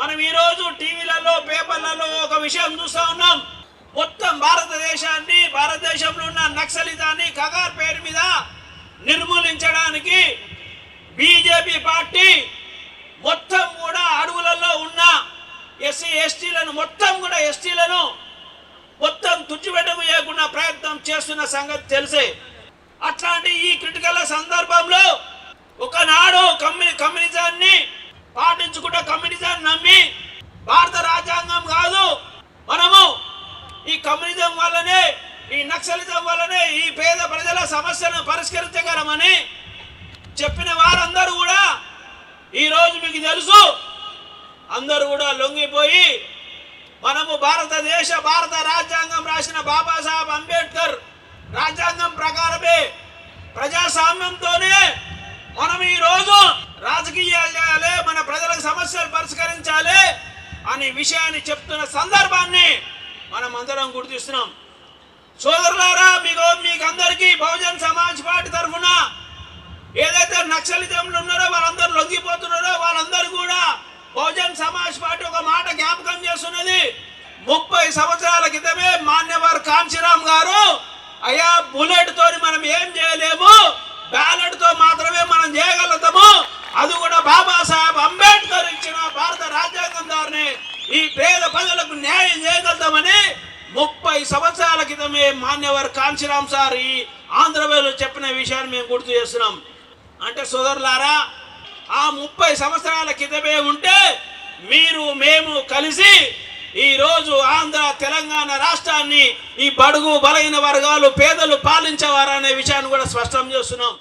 మనం ఈ రోజు టీవీలలో పేపర్లలో ఒక విషయం చూస్తా ఉన్నాం. మొత్తం భారతదేశంలో ఉన్న నక్సలిజాన్ని కగార్ పేరు మీద నిర్మూలించడానికి బీజేపీ పార్టీ మొత్తం కూడా అడవులలో ఉన్న ఎస్సీ ఎస్టీలను మొత్తం తుడిచిపెట్టకుండా ప్రయత్నం చేస్తున్న సంగతి తెలిసే. అట్లాంటి ఈ క్రిటికల్ సందర్భంలో ఒకనాడు కమ్యూనిజాన్ని పాటించుకుంటే కమ్యూనిజాన్ని నమ్మి భారత రాజ్యాంగం కాదు, మనము ఈ కమ్యూనిజం వల్లనే ఈ నక్సలిజం వల్లనే ఈ పేద ప్రజల సమస్యను పరిష్కరించగలమని చెప్పిన వారందరూ కూడా ఈరోజు మీకు తెలుసు అందరూ కూడా లొంగిపోయి మనము భారత రాజ్యాంగం రాసిన బాబాసాహెబ్ అంబేద్కర్ రాజ్యాంగం ప్రకారమే ప్రజాస్వామ్యంతోనే మనం ఈరోజు రాజకీయాలు చేయాలి, మన ప్రజలకు సమస్యలు పరిష్కరించాలి అనే విషయాన్ని చెప్తున్న సందర్భాన్ని మనం అందరం గుర్తిస్తున్నాం. సోదరులారా, మీకు అందరికీ బహుజన్ సమాజ్ పార్టీ తరఫున ఏదైతే నక్సలిజంలు ఉన్నారో వాళ్ళందరూ లొంగిపోతున్నారో వాళ్ళందరూ కూడా బహుజన్ సమాజ్ పార్టీ ఒక మాట జ్ఞాపకం చేస్తున్నది. 30 సంవత్సరాల క్రితమే మాన్యవర్ కాంచీరామ్ గారు అయ్యా బుల్లెట్ తోని మనం ఏం చేయలేము, బ్యాలెట్ తో మాత్రమే మనం చేయగలుగుతాము, అది కూడా బాబాసాహెబ్ అంబేద్కర్ ఇచ్చిన భారత రాజ్యాంగం ద్వారానే ఈ పేద ప్రజలకు న్యాయం చేయగలుగుతామని 30 సంవత్సరాల క్రితమే మాన్యవర్ కాంచీరామ్ సార్ ఈ ఆంధ్రప్రదేశ్లో చెప్పిన విషయాన్ని మేము గుర్తు చేస్తున్నాం. అంటే సోదరులారా, ఆ 30 సంవత్సరాల క్రితమే ఉంటే మేము కలిసి ఈ రోజు ఆంధ్ర తెలంగాణ రాష్ట్రాన్ని ఈ బడుగు బలైన వర్గాలు పేదలు పాలించేవారనే విషయాన్ని కూడా స్పష్టం చేస్తున్నాం.